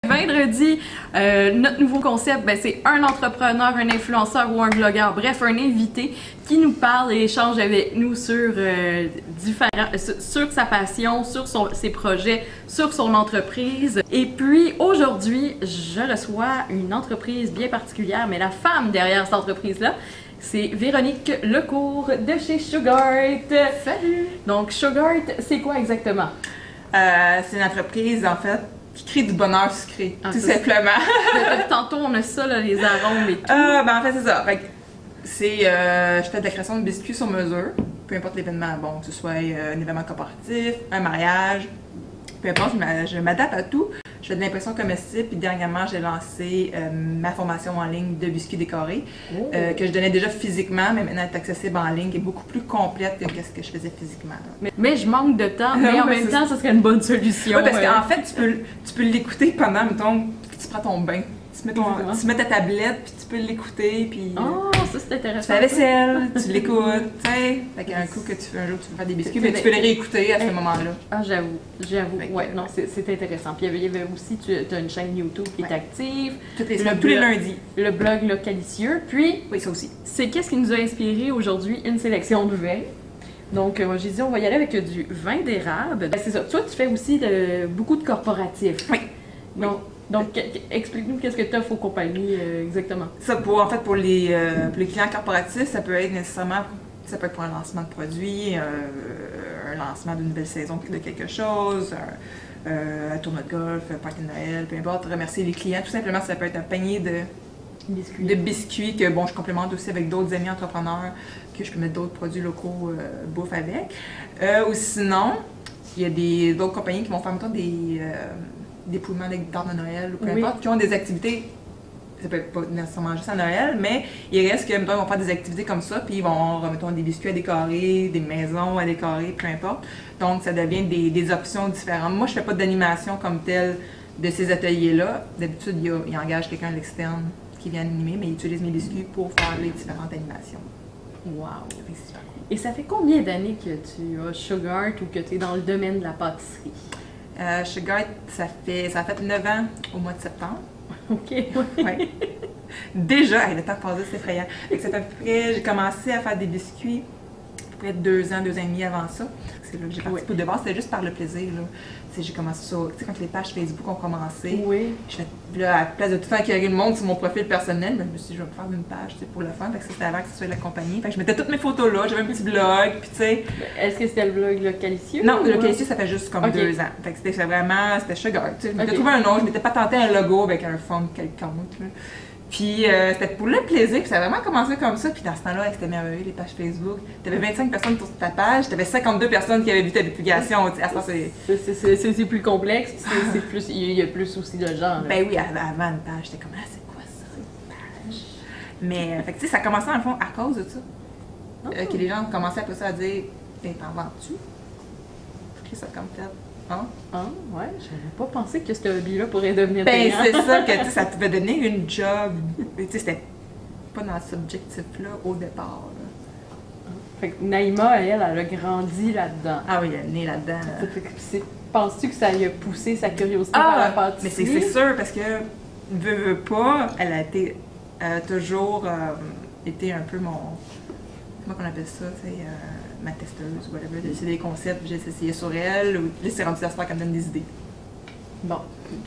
Vendredi, notre nouveau concept, c'est un entrepreneur, un influenceur ou un blogueur, bref, un invité qui nous parle et échange avec nous sur sa passion, sur ses projets, sur son entreprise. Et puis aujourd'hui, je reçois une entreprise bien particulière, mais la femme derrière cette entreprise-là, c'est Véronique Lecourt de chez Sugart. Salut! Donc Sugart, c'est quoi exactement? C'est une entreprise, en fait, qui crée du bonheur sucré, tout simplement. Tantôt, on a ça, là, les arômes et tout. En fait, c'est ça. Je fais de la création de biscuits sur mesure, peu importe l'événement. Bon, que ce soit un événement corporatif, un mariage, peu importe, je m'adapte à tout. Je fais de l'impression comestible, puis dernièrement, j'ai lancé ma formation en ligne de biscuits décorés, que je donnais déjà physiquement, mais maintenant elle est accessible en ligne, et beaucoup plus complète que ce que je faisais physiquement. Mais je manque de temps, mais en même temps, ça serait une bonne solution. Oui, parce qu'en fait, tu peux l'écouter pendant, mettons, que tu prends ton bain. Tu mets ta tablette, puis tu peux l'écouter, puis... Oh, ça c'est intéressant. Tu fais la vaisselle, tu l'écoutes, tu sais. Fait qu'un coup que un jour tu veux faire des biscuits, mais tu peux les réécouter à ce moment-là. Ah, j'avoue. Ouais, non, c'est intéressant. Puis il y avait aussi, tu as une chaîne YouTube qui est active. Tous les lundis. Le blog Localicieux. Puis, oui, ça aussi. C'est qu'est-ce qui nous a inspiré aujourd'hui? Une sélection de vins. Donc, j'ai dit, on va y aller avec du vin d'érable. C'est ça. Toi, tu fais aussi beaucoup de corporatifs. Oui. Donc, explique-nous qu'est-ce que tu offres aux compagnies exactement. Ça, pour les clients corporatifs, ça peut être nécessairement, ça peut être pour un lancement de produit, un lancement d'une nouvelle saison de quelque chose, un tournoi de golf, un party de Noël, peu importe, remercier les clients. Tout simplement, ça peut être un panier de biscuits que bon, je complémente aussi avec d'autres amis entrepreneurs, que je peux mettre d'autres produits locaux bouffe avec. Ou sinon, il y a d'autres compagnies qui vont faire mettons, des dépouillements d'arbre de Noël ou peu importe, qui ont des activités, ça peut être pas nécessairement juste à Noël, mais il reste que, mettons, ils vont faire des activités comme ça, puis ils vont remettre des biscuits à décorer, des maisons à décorer, peu importe. Donc, ça devient des options différentes. Moi, je fais pas d'animation comme telle de ces ateliers-là. D'habitude, ils engagent quelqu'un à l'externe qui vient animer, mais ils utilisent mes biscuits pour faire les différentes animations. Wow! Et ça fait combien d'années que tu as Sugart ou que tu es dans le domaine de la pâtisserie? Sugart, ça a fait 9 ans au mois de septembre. OK. Ouais. Déjà, le temps passé, c'est effrayant. J'ai commencé à faire des biscuits à peu près 2 ans, 2 ans et demi avant ça. C'est là que j'ai participé au départ, c'était juste par le plaisir. J'ai commencé ça, tu sais, quand les pages Facebook ont commencé. Oui. À la place de tout le temps acquérir le monde sur mon profil personnel, je me suis dit, je vais me faire une page pour le fun. C'était avant que ce soit la compagnie. Fait que je mettais toutes mes photos là, j'avais un petit blog, puis tu sais. Est-ce que c'était le blog Localicieux? Non, le Localicieux, ça fait juste comme 2 ans. Fait que c'était Sugart. Je m'étais trouvé un nom, je m'étais pas tenté un logo avec un fond quelconque. Puis c'était pour le plaisir, puis ça a vraiment commencé comme ça. Puis dans ce temps-là, c'était merveilleux, les pages Facebook. Tu avais 25 personnes sur ta page, tu avais 52 personnes qui avaient vu ta publication. C'est plus complexe, il y a plus aussi de gens. Ben oui, avant une page, j'étais comme, c'est quoi ça, une page? Mais fait que ça a commencé en fond à cause de ça. Que les gens ont commencé après ça à dire, t'en vends-tu? Faut ça comme tel. Ah, ouais, j'avais pas pensé que ce hobby-là pourrait devenir payant. C'est ça, que ça pouvait devenir une job. C'était pas dans cet objectif-là au départ. Fait que Naïma, elle a grandi là-dedans. Ah oui, elle est née là-dedans. Penses-tu que ça lui a poussé sa curiosité par la pâtisserie? Mais c'est sûr, parce que veut pas, elle a toujours été un peu comment on appelle ça, ma testeuse, whatever, d'essayer des concepts, j'ai essayé sur elle, ou là c'est rendu à se faire qu'elle me donne des idées. Bon,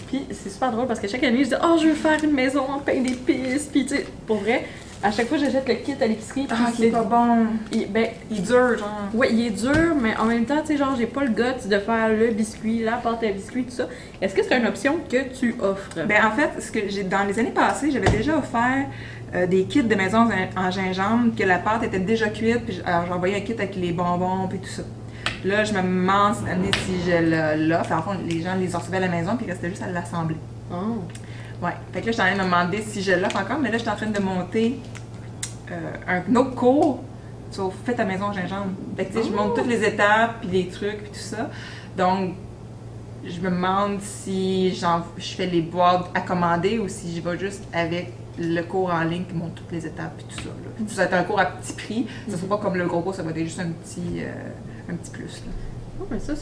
puis c'est super drôle parce que chaque année je dis « Oh, je veux faire une maison en pain d'épices », puis tu sais, pour vrai, à chaque fois j'achète le kit à l'épicerie. C'est pas bon. Il est dur, genre. Oui, il est dur, mais en même temps, tu sais, genre, j'ai pas le guts de faire le biscuit, la pâte à biscuit, tout ça. Est-ce que c'est une option que tu offres? Ben en fait, dans les années passées, j'avais déjà offert des kits de maison en gingembre, que la pâte était déjà cuite, puis j'envoyais un kit avec les bonbons et tout ça. Là, je me demande cette année si je l'offre. En fond, les gens les recevaient à la maison, puis il restait juste à l'assembler. Oh. Ouais. Fait que là, je suis en train de me demander si je l'offre encore, mais là, je suis en train de monter un autre cours sur Faites à maison gingembre. Fait que tu sais, je monte toutes les étapes, puis les trucs, puis tout ça. Donc, je me demande si je fais les boîtes à commander ou si je vais juste avec le cours en ligne qui montre toutes les étapes et tout ça. Ça va être un cours à petit prix. Ça ne sera pas comme le gros cours, ça va être juste un petit plus. Là. Oh, mais ça,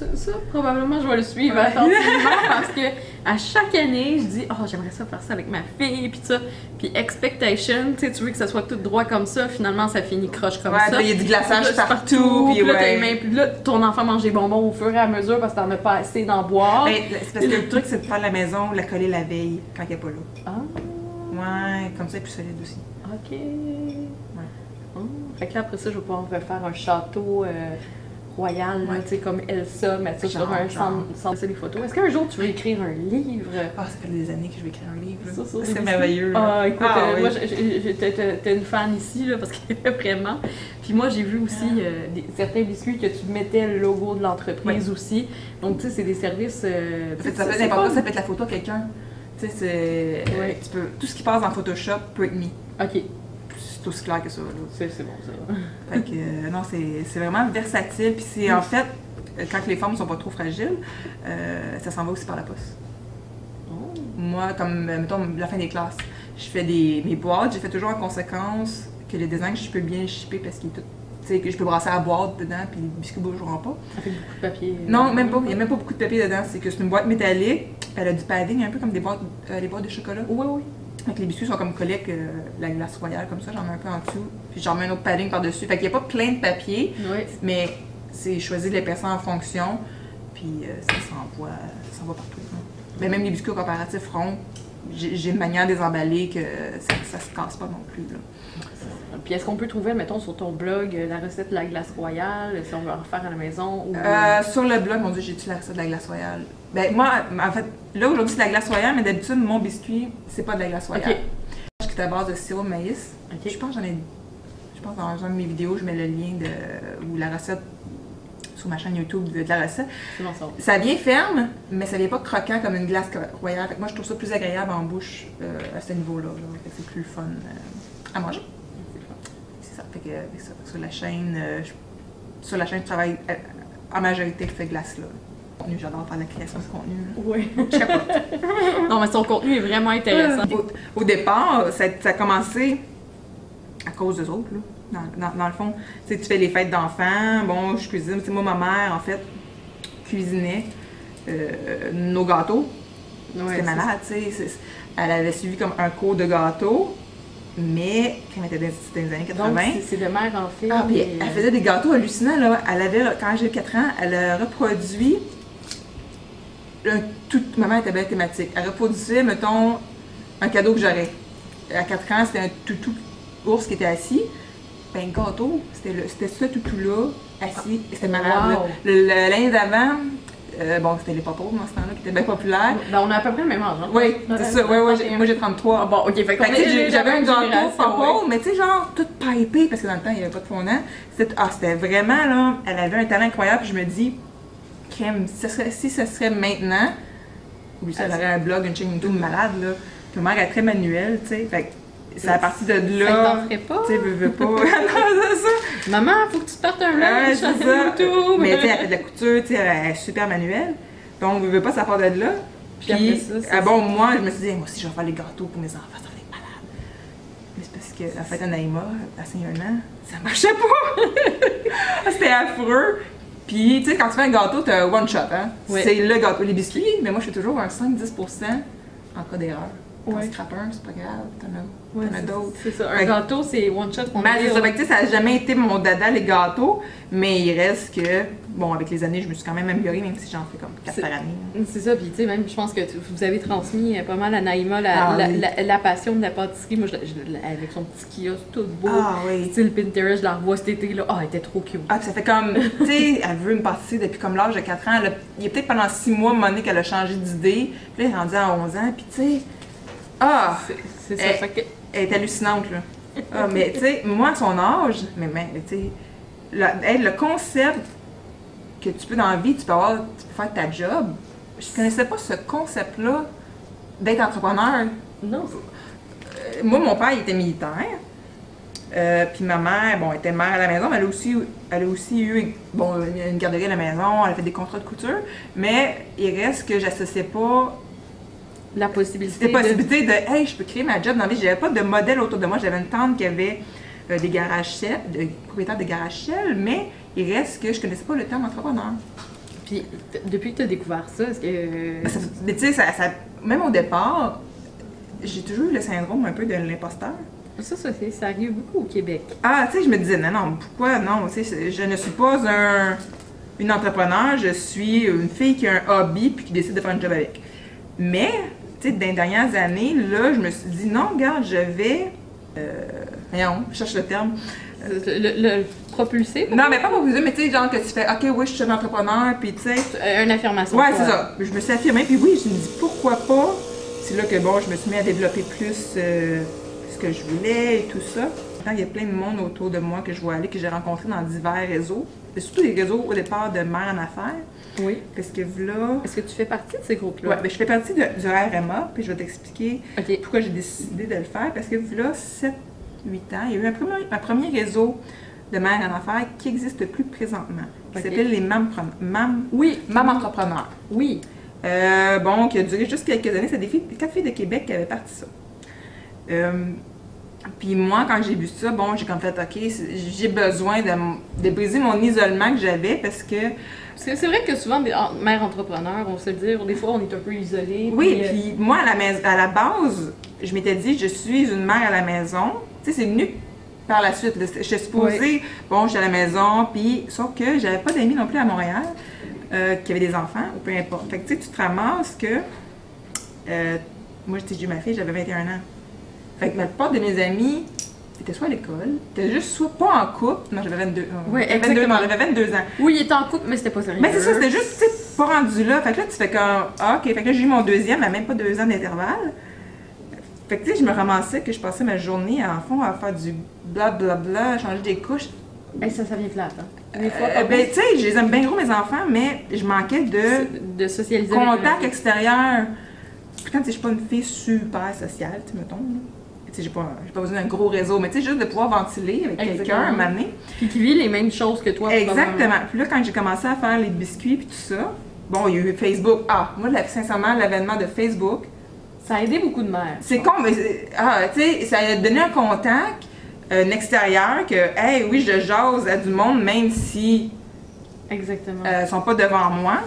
probablement, je vais le suivre attentivement parce que à chaque année, je dis, oh, j'aimerais ça faire ça avec ma fille, puis ça. Puis expectation, tu sais, tu veux que ça soit tout droit comme ça, finalement, ça finit croche comme ça. Il y a du glaçage partout. Puis là, ton enfant mange des bonbons au fur et à mesure parce que t'en as pas assez d'en boire. Ben, c'est parce que le truc, c'est de faire la maison, la coller la veille quand il n'est pas là. Ah. Ouais, comme ça, c'est plus solide aussi. Ok. Ouais. Oh. Fait que là, après ça, je vais pouvoir refaire un château royal, tu sais, comme Elsa, mettre ça sur un centre des photos. Est-ce qu'un jour tu veux écrire un livre? Ah, ça fait des années que je vais écrire un livre. Ça, c'est merveilleux. Ah, écoute, oui. moi, t'es une fan ici, là, parce que vraiment. Puis moi, j'ai vu aussi certains biscuits que tu mettais le logo de l'entreprise aussi. Donc, tu sais, c'est des services. En fait, ça peut être n'importe quoi, ça peut être la photo à quelqu'un. Tu sais, c'est. Tu peux, tout ce qui passe dans Photoshop peut être mis. Ok. C'est aussi clair que ça. C'est bon, ça. Fait que, non, c'est vraiment versatile. Puis c'est en fait, quand les formes sont pas trop fragiles, ça s'en va aussi par la poste. Oh. Moi, comme, mettons, la fin des classes, je fais mes boîtes, j'ai fait toujours en conséquence que les designs, je peux bien les shipper parce qu'il est tout. Tu sais, que je peux brasser la boîte dedans, puis les biscuits ne bougeront pas. Ça fait beaucoup de papier. Non, même pas. Il n'y a même pas beaucoup de papier dedans. C'est que c'est une boîte métallique. Elle a du padding, un peu comme les boîtes de chocolat. Oui. Donc les biscuits sont comme collés avec la glace royale, comme ça. J'en mets un peu en dessous. Puis j'en mets un autre padding par-dessus. Fait qu'il n'y a pas plein de papier, mais c'est choisi de l'épaisseur en fonction. Puis ça s'envoie partout. Mais même les biscuits au comparatif ronds, j'ai une manière de les emballer que ça se casse pas non plus. Là. Puis est-ce qu'on peut trouver, mettons, sur ton blog, la recette de la glace royale, si on veut en refaire à la maison? Ou... Sur le blog, mon Dieu, j'ai-tu la recette de la glace royale? Ben moi, en fait, là aujourd'hui c'est de la glace royale, mais d'habitude, mon biscuit, c'est pas de la glace royale. Je suis à base de sirop de maïs. Je pense dans une de mes vidéos, je mets le lien ou la recette sur ma chaîne YouTube de la recette. C'est bon, ça. Ça vient ferme, mais ça vient pas croquant comme une glace royale. Fait que moi, je trouve ça plus agréable en bouche à ce niveau-là. C'est plus fun à manger. C'est ça. Fait que sur la chaîne, je travaille en majorité avec cette glace-là. J'adore faire la création de contenu. Oui. Je capote. Non, mais son contenu est vraiment intéressant. Au départ, ça a commencé à cause d'eux autres. Là. Dans le fond, tu fais les fêtes d'enfants. Bon, je cuisine. Moi, ma mère, en fait, cuisinait nos gâteaux. C'était malade, tu sais. Elle avait suivi comme un cours de gâteaux. Mais quand elle était dans les années 80. Donc, c'est de mère en fille. Ah, puis elle faisait des gâteaux hallucinants, là. Elle avait, quand j'ai eu 4 ans, elle a reproduit. Maman était bien thématique. Elle reproduisait, mettons, un cadeau que j'aurais. À 4 ans, c'était un toutou ours qui était assis. Ben, le gâteau, c'était ce toutou-là, assis. C'était malade. Wow. L'année d'avant, bon, c'était les popos dans ce temps-là qui étaient bien populaires. Ben, on a à peu près le même âge, hein? Oui, c'est ça. Moi, j'ai 33. Ah, bon, ok. Fait que j'avais un gâteau popo, mais tu sais, genre, tout pipé, parce que dans le temps, il n'y avait pas de fondant. C'était vraiment, là, elle avait un talent incroyable, puis je me dis, si ça serait maintenant, oui, ça, elle aurait un blog, une chaîne YouTube malade, là. Puis ma mère est très manuelle, tu sais. Fait que c'est à partir de là. Ça t'en ferait pas? Tu sais, veux pas. Non, c'est ça. Maman, faut que tu partes un blog, c'est ça. YouTube. Mais tu sais, elle fait de la couture, tu sais, elle est super manuelle. Donc, veux pas, ça part de là. Puis, après ça, bon, moi, je me suis dit, moi aussi, je vais faire les gâteaux pour mes enfants, ça va être malade. Mais c'est parce que la fête à Naïma, à Saint-Yernan, ça marchait pas. C'était affreux. Puis, tu sais, quand tu fais un gâteau, tu as un one shot, hein? Oui. C'est le gâteau. Les biscuits, mais moi, je fais toujours un 5-10% en cas d'erreur. Quand tu scrapes un, c'est pas grave, t'en as d'autres. C'est ça, un gâteau, c'est one shot. Ça n'a jamais été mon dada, les gâteaux, mais il reste que, bon, avec les années, je me suis quand même améliorée, même si j'en fais comme 4 par année. C'est ça, puis tu sais, même, je pense que vous avez transmis pas mal à Naïma la passion de la pâtisserie. Moi, avec son petit kiosque tout beau, style Pinterest, je la revois cet été, là. Ah, elle était trop cute. Ah, puis ça fait comme, tu sais, elle veut une pâtisserie depuis comme l'âge de 4 ans. Il y a peut-être pendant 6 mois, Monique, qu'elle a changé d'idée, puis là, elle est rendue à 11 ans, puis tu sais, c'est ça. Elle est hallucinante, là. Ah, mais tu sais, moi, à son âge, mais tu sais, le concept que tu peux dans la vie, tu peux faire ta job. Je connaissais pas ce concept-là d'être entrepreneur. Non. Moi, mon père, il était militaire. Puis ma mère, bon, elle était mère à la maison, mais elle a aussi eu, bon, une garderie à la maison, elle a fait des contrats de couture, mais il reste que j'associais pas la possibilité de hey, je peux créer ma job dans la vie. J'avais pas de modèle autour de moi. J'avais une tante qui avait des garages propriétaires de garages Shell, mais il reste que je connaissais pas le terme entrepreneur. Puis, depuis que tu as découvert ça, est-ce que... Mais tu sais, même au départ, j'ai toujours eu le syndrome un peu de l'imposteur. Ça arrive beaucoup au Québec. Ah, tu sais, je me disais, non, pourquoi non? Tu sais, je ne suis pas une entrepreneur, je suis une fille qui a un hobby puis qui décide de faire un job avec. Mais, tu sais, dans les dernières années, là, je me suis dit, non, regarde, je vais. Voyons, je cherche le terme. Le propulser? Non, mais pas propulser, mais tu sais, genre que tu fais, ok, oui, je suis un entrepreneur, puis tu sais. Une affirmation. Ouais, c'est ça. Je me suis affirmée, puis oui, je me dis, pourquoi pas? C'est là que, bon, je me suis mis à développer plus ce que je voulais et tout ça. Il y a plein de monde autour de moi que je vois aller, que j'ai rencontré dans divers réseaux. Et surtout des réseaux au départ de mères en affaires. Oui. Parce que là. Est-ce que tu fais partie de ces groupes-là? Oui, ben, je fais partie du RMA, puis je vais t'expliquer OK. pourquoi j'ai décidé de le faire. Parce que là, 7-8 ans, il y a eu un premier réseau de mères en affaires qui n'existe plus présentement. Qui s'appelle les Mam Entrepreneurs. Oui. Bon, qui a duré juste quelques années. C'est 4 filles de Québec qui avaient parti ça. Puis moi, quand j'ai vu ça, bon, j'ai comme fait, OK, j'ai besoin de briser mon isolement que j'avais parce que... C'est vrai que souvent, des mères entrepreneurs, on se le dit, des fois, on est un peu isolé. Oui, puis moi, à la base, je m'étais dit, je suis une mère à la maison. Tu sais, c'est venu par la suite. Je suis supposée, bon, je suis à la maison, puis sauf que j'avais pas d'amis non plus à Montréal qui avaient des enfants, ou peu importe. Fait que tu sais, tu te ramasses que... moi, j'ai eu ma fille, j'avais 21 ans. Fait que la plupart de mes amis étaient soit à l'école, étaient juste soit pas en couple. Non, j'avais 22 ans. Oui, exactement. J'avais 22 ans. Oui, il était en couple, mais c'était pas sérieux. Mais c'est ça, c'était juste, tu sais, pas rendu là. Fait que là, tu fais comme, ah, OK. Fait que là, j'ai eu mon deuxième, mais même pas 2 ans d'intervalle. Fait que, tu sais, je me ramassais que je passais ma journée, en fond, à faire du blablabla, à changer des couches. Et ça vient plate, hein? Des fois, ben, tu sais, je les aime bien gros, mes enfants, mais je manquais de socialiser. Contact extérieur. Puis quand, tu sais, je suis pas une fille super sociale, tu sais, mettons. Tu sais, j'ai pas besoin d'un gros réseau, mais tu sais, juste de pouvoir ventiler avec quelqu'un un moment donné. Puis qui vit les mêmes choses que toi. Exactement. Puis là, quand j'ai commencé à faire les biscuits puis tout ça, bon, il y a eu Facebook. Ah, moi, sincèrement, l'avènement de Facebook. Ça a aidé beaucoup de mères. C'est con, mais tu sais, ça a donné un contact, un extérieur que, hey, oui, je jase à du monde, même si. Exactement. Sont pas devant moi.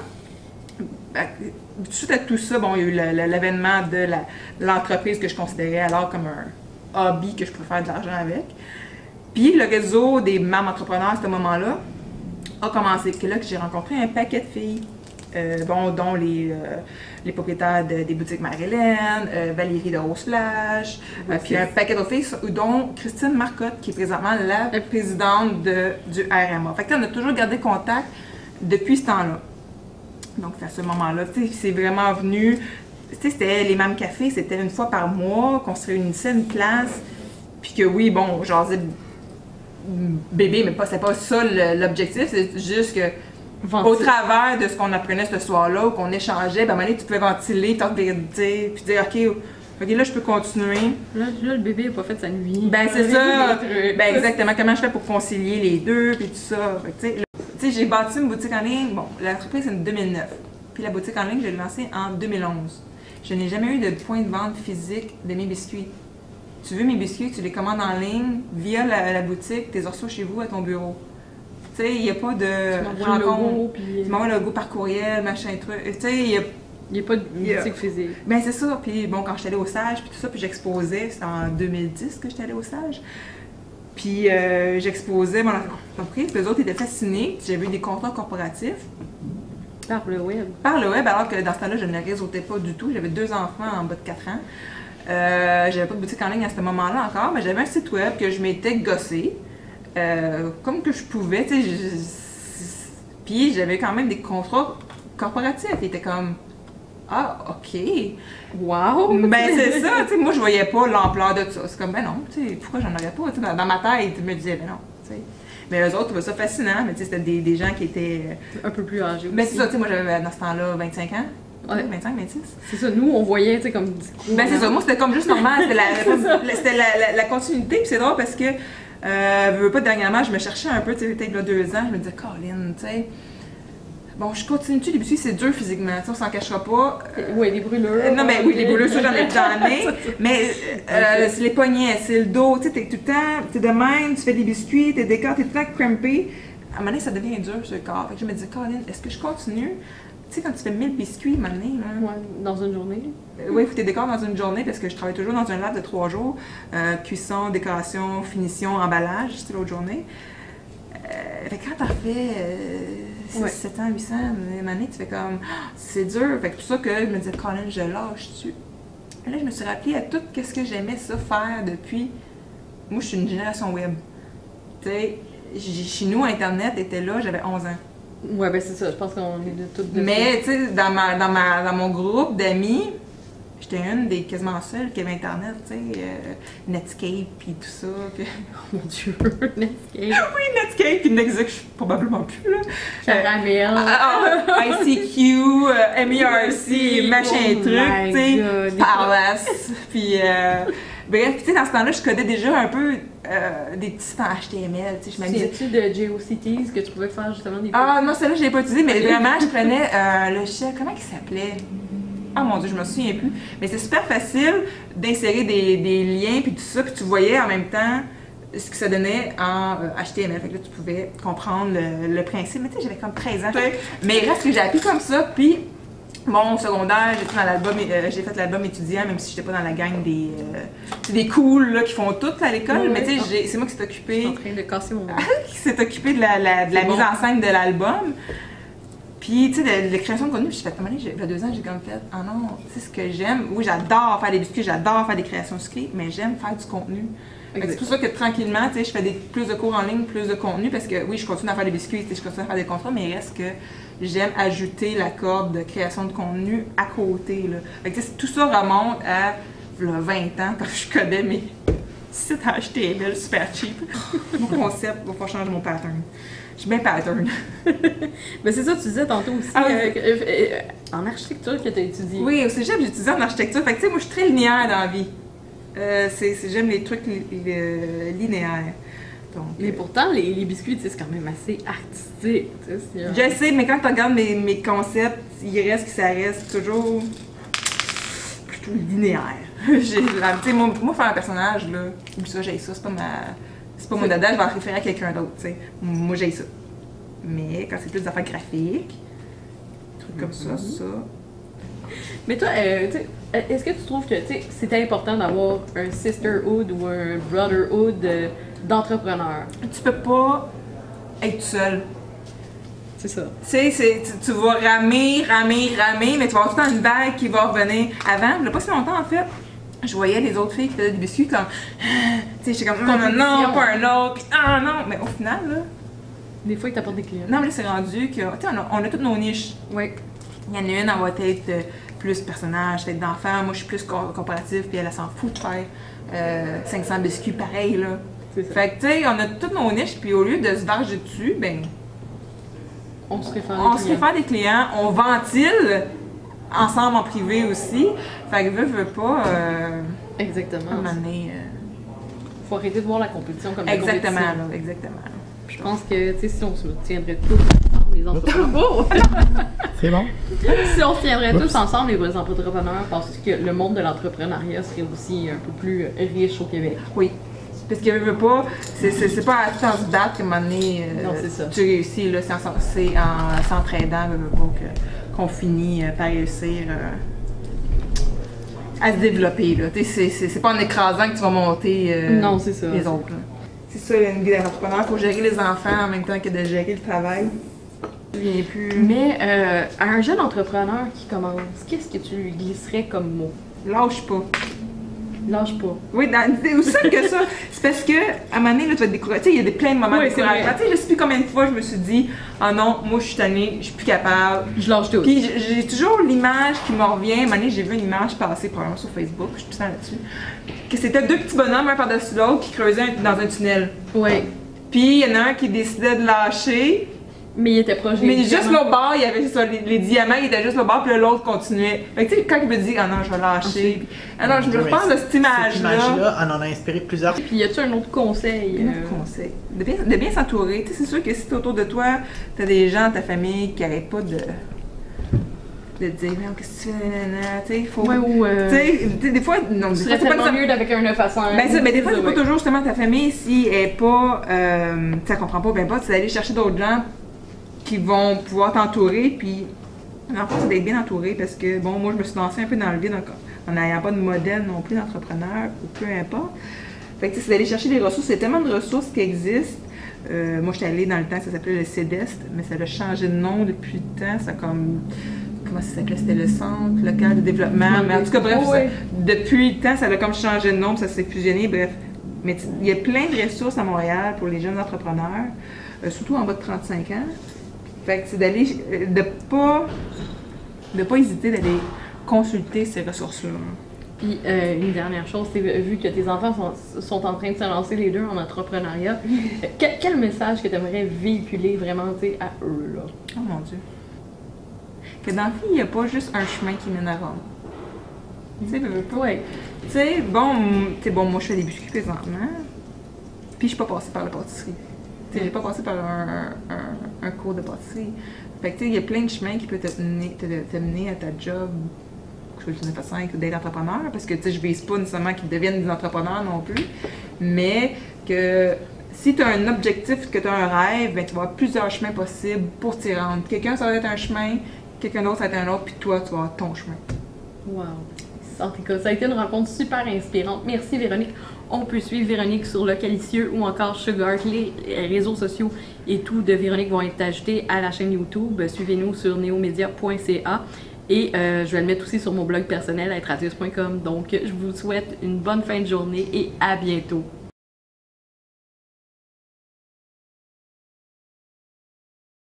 Suite à tout ça, bon, il y a eu l'avènement de l'entreprise que je considérais alors comme un hobby que je pouvais faire de l'argent avec. Puis le réseau des mamans entrepreneurs à ce moment-là a commencé. Que là, que j'ai rencontré un paquet de filles, dont les propriétaires des boutiques Marie-Hélène, Valérie de Rose Flash, puis un paquet d'autres filles, dont Christine Marcotte, qui est présentement la présidente du RMA. Fait que on a toujours gardé contact depuis ce temps-là. Donc, à ce moment-là, tu sais, c'est vraiment venu. Tu sais, c'était les mêmes cafés, c'était une fois par mois qu'on se réunissait une classe. Puis que oui, bon, jasais bébé, mais c'était pas ça l'objectif, c'est juste que au travers de ce qu'on apprenait ce soir-là ou qu'on échangeait, ben à un moment donné, tu pouvais ventiler, puis dire, OK, là, je peux continuer. Là, le bébé n'a pas fait sa nuit. Ben, c'est ça. Ben, exactement. Comment je fais pour concilier les deux, puis tout ça. Fait que, tu sais, j'ai bâti une boutique en ligne. Bon, l'entreprise, c'est en 2009. Puis la boutique en ligne, je l'ai lancée en 2011. Je n'ai jamais eu de point de vente physique de mes biscuits. Tu veux mes biscuits, tu les commandes en ligne via la boutique, tu les reçois chez vous à ton bureau. Tu sais, il n'y a pas de rencontre. Tu m'envoies le logo par courriel, machin, truc. Tu sais, il n'y a pas de boutique physique. Ben, c'est ça. Puis bon, quand j'étais allée au Sage, puis tout ça, puis j'exposais, c'était en 2010 que j'étais allée au Sage. Puis j'exposais mon entreprise, puis les autres étaient fascinés. J'avais eu des contrats corporatifs. Par le web. Par le web, alors que dans ce temps-là, je ne réseautais pas du tout. J'avais 2 enfants en bas de 4 ans. J'avais pas de boutique en ligne à ce moment-là encore, mais j'avais un site web que je m'étais gossé. Comme que je pouvais, tu sais. Puis j'avais quand même des contrats corporatifs. Ils étaient comme, ah, OK. Wow! Ben, c'est ça, tu sais. Moi, je voyais pas l'ampleur de ça. C'est comme, ben non, tu sais, pourquoi j'en aurais pas? Tu sais, dans ma tête, je me disais, ben non, tu sais. Mais eux autres trouvaient ça fascinant, mais tu sais, c'était des gens qui étaient. Un peu plus âgés. Ben, c'est ça, tu sais, moi, j'avais dans ce temps-là 25 ans. Ouais. 25, 26. C'est ça, nous, on voyait, tu sais, comme. Ben, c'est ça, moi, c'était comme juste normal. C'était la continuité, puis c'est drôle parce que, pas dernièrement, je me cherchais un peu, tu sais, peut-être là 2 ans, je me disais, Colin, tu sais. Bon, je continue-tu, les biscuits, c'est dur physiquement, tu sais, on s'en cachera pas. Oui, les brûlures. Non, mais oui, les brûlures, ça, j'en ai plus dans la main. Mais c'est les poignets, c'est le dos, tu sais, t'es tout le temps, t'es de même, tu fais des biscuits, t'es décor, t'es tout le temps crampé. un moment donné, ça devient dur sur le corps. Fait que je me dis, Colin, est-ce que je continue? Tu sais, quand tu fais 1000 biscuits, un moment donné, là, Ouais, dans une journée. oui, il faut que tu décores dans une journée parce que je travaille toujours dans un lab de 3 jours. Cuisson, décoration, finition, emballage, c'est l'autre journée. Fait que quand t'en fais 6, 700, 800, une année, tu fais comme, c'est dur. Fait que tout ça que je me disais, Colin, je lâche-tu? Là, je me suis rappelé à tout ce que j'aimais ça faire depuis. Moi, je suis une génération web. Tu sais, chez nous, Internet était là, j'avais 11 ans. Ouais, ben c'est ça, je pense qu'on est de toutes de Mais, tu sais, dans mon groupe d'amis, j'étais une des quasiment seules qui avait Internet, tu sais, Netscape puis tout ça. Puis... Oh mon Dieu, Netscape. Oui, Netscape, puis n'existe probablement plus, là. Caramel. ICQ, MERC, machin Oh truc, tu sais, my God. Palace, puis... bref, tu sais, dans ce temps-là, je codais déjà un peu des petits en HTML, tu sais, je m'amusais. Sais-tu de GeoCities que tu pouvais faire justement des... Ah non, celle-là, je l'ai pas utilisé, mais vraiment, je prenais le chef, comment il s'appelait? Ah mon Dieu, je me souviens plus. Mais c'est super facile d'insérer des liens puis tout ça, puis tu voyais en même temps ce que ça donnait en HTML. Fait que là, tu pouvais comprendre le principe. Mais tu sais, j'avais comme 13 ans. Mais reste que j'ai appris comme ça, puis mon secondaire, j'ai fait l'album étudiant, même si j'étais pas dans la gang des cools là, qui font tout à l'école. Ouais, mais tu sais, c'est moi qui s'est occupé. Je suis en train de casser mon... qui s'est occupé de la mise en scène de l'album. Puis, tu sais, de la création de contenu, j'ai fait, comment il y a 2 ans, j'ai comme fait, ah non, tu sais, ce que j'aime, oui, j'adore faire des biscuits, j'adore faire des créations sucrées, mais j'aime faire du contenu. C'est pour ça que tranquillement, tu sais, je fais plus de cours en ligne, plus de contenu, parce que oui, je continue à faire des biscuits, je continue à faire des contrats, mais il reste que j'aime ajouter la corde de création de contenu à côté, là. Fait que, tout ça remonte à 20 ans, quand je codais mes sites HTML super cheap. Mon concept, il va falloir changer mon pattern. Je suis bien pattern. Mais c'est ça, tu disais tantôt aussi, Ah oui. en architecture que tu as étudié. Oui, au cégep, j'ai étudié en architecture. Fait que, tu sais, moi, je suis très linéaire dans la vie. J'aime les trucs linéaires. Donc, Mais pourtant, les biscuits, tu sais, c'est quand même assez artistique. Tu sais, je sais, mais quand tu regardes mes concepts, il reste que ça reste toujours plutôt linéaire. Tu sais, moi, faire un personnage, là, ou ça, j'ai ça, c'est pas mon dada, je vais en référer à quelqu'un d'autre, tu sais. Moi, j'ai ça. Mais quand c'est plus des affaires graphiques, des trucs comme ça. Mais toi, tu sais, est-ce que tu trouves que c'était important d'avoir un sisterhood ou un brotherhood d'entrepreneurs? Tu peux pas être seul. C'est ça. Tu sais, tu vas ramer, mais tu vas avoir tout le temps une vague qui va revenir. Avant, il n'y a pas si longtemps, en fait, je voyais les autres filles qui faisaient des biscuits comme, tu sais, j'étais comme, non, pas un autre, ah non, mais au final, là. Des fois, ils t'apportent des clients. Non, mais là, c'est rendu que, tu sais, on a toutes nos niches. Oui. Il y en a une, elle va être plus personnage, tête d'enfant, moi, je suis plus comparative, puis elle s'en fout de faire 500 biscuits pareil, là. C'est ça. Fait que, tu sais, on a toutes nos niches, puis au lieu de se varger dessus, ben, on se réfère des clients, on ventile ensemble en privé aussi. Fait que veux pas. Exactement. À un moment donné, faut arrêter de voir la compétition comme exactement, la compétition. là, exactement. Je pense que, tu sais, si on se tiendrait tous ensemble, les entrepreneurs. C'est bon? Si on se tiendrait tous ensemble, les entrepreneurs, parce que le monde de l'entrepreneuriat serait aussi un peu plus riche au Québec. Oui. Parce que veux pas, c'est pas à tout en se battre qu'à un moment donné, non, c'est ça. Tu réussis, là, c'est en s'entraidant, veux pas, qu'on finit par réussir à se développer, là. C'est pas en écrasant que tu vas monter non, c'est ça. Les autres, là. C'est ça, une vie d'entrepreneur, il faut gérer les enfants en même temps que de gérer le travail. Bien plus... Mais à un jeune entrepreneur qui commence, qu'est-ce que tu lui glisserais comme mot? Lâche pas. Lâche pas. Oui, c'est aussi simple que ça. C'est parce que, à un moment donné, là, tu vas te décourager. Tu sais, il y a plein de moments de découragement. Tu sais, je sais plus combien de fois je me suis dit, ah non, moi je suis tannée, je suis plus capable. Je lâche tout. Puis j'ai toujours l'image qui me revient. À un moment donné, j'ai vu une image passer probablement sur Facebook, je suis tout le temps là-dessus. Que c'était 2 petits bonhommes, un par-dessus l'autre, qui creusaient dans un tunnel. Oui. Puis il y en a un qui décidait de lâcher. Mais il était proche. Mais juste l'autre bord, il y avait ça, les diamants, il était juste l'autre bord, puis l'autre continuait. Fait que tu sais, quand il me dit, ah non, je vais lâcher. Ah non, je me repense de cette image-là. Cette image-là, on en a inspiré plusieurs. Puis y a-tu un autre conseil? Un autre conseil. De bien s'entourer. Tu sais, c'est sûr que si autour de toi, t'as des gens, ta famille qui n'arrêtent pas de te dire, mais qu'est-ce que tu fais, nanana, tu sais, il faut. Ouais, ou. Tu sais, des fois, non, des Ce fois, serait c'est pas tellement mieux d'avec un 9 à 5. Ben, ça, mais des fois, c'est pas ouais. toujours justement ta famille, si elle est pas. Tu sais, elle comprend pas, ben pas, c'est d'aller chercher d'autres gens qui vont pouvoir t'entourer, puis. En fait, c'est d'être bien entouré parce que, bon, moi, je me suis lancée un peu dans le vide en n'ayant pas de modèle non plus d'entrepreneur, ou peu importe. Fait que, tu sais, c'est d'aller chercher des ressources. Il y a tellement de ressources qui existent. Moi, j'étais allée dans le temps, ça s'appelait le CEDEST, mais ça a changé de nom depuis le temps. Ça comme. Comment ça s'appelait? C'était le Centre local de développement. Mais en tout cas, bref, Oui. depuis le temps, ça a comme changé de nom, ça s'est fusionné, bref. Mais il y a plein de ressources à Montréal pour les jeunes entrepreneurs, surtout en bas de 35 ans. Fait que c'est d'aller, de pas hésiter d'aller consulter ces ressources-là. Puis une dernière chose, c'est vu que tes enfants sont en train de se lancer les deux en entrepreneuriat, quel message que tu aimerais véhiculer vraiment à eux là? Oh mon Dieu. Que dans la vie, il n'y a pas juste un chemin qui mène à Rome. Tu sais, Ouais. Tu sais, bon, moi je fais des biscuits présentement, puis je suis pas passée par la pâtisserie. Tu sais, j'ai pas passé par un cours de pâtisserie. Fait que tu sais, il y a plein de chemins qui peuvent te mener à ta job, que ce soit du 9 à 5 ou d'être entrepreneur, parce que tu sais, je vise pas nécessairement qu'ils deviennent des entrepreneurs non plus, mais que si tu as un objectif, que tu as un rêve, ben, tu vas avoir plusieurs chemins possibles pour t'y rendre. Quelqu'un, ça va être un chemin, quelqu'un d'autre, ça va être un autre, puis toi, tu vas avoir ton chemin. Wow. En tout cas, ça a été une rencontre super inspirante. Merci Véronique. On peut suivre Véronique sur Localicieux ou encore Sugar. Les réseaux sociaux et tout de Véronique vont être ajoutés à la chaîne YouTube. Suivez-nous sur neomedia.ca et je vais le mettre aussi sur mon blog personnel, êtradius.com. Donc, je vous souhaite une bonne fin de journée et à bientôt.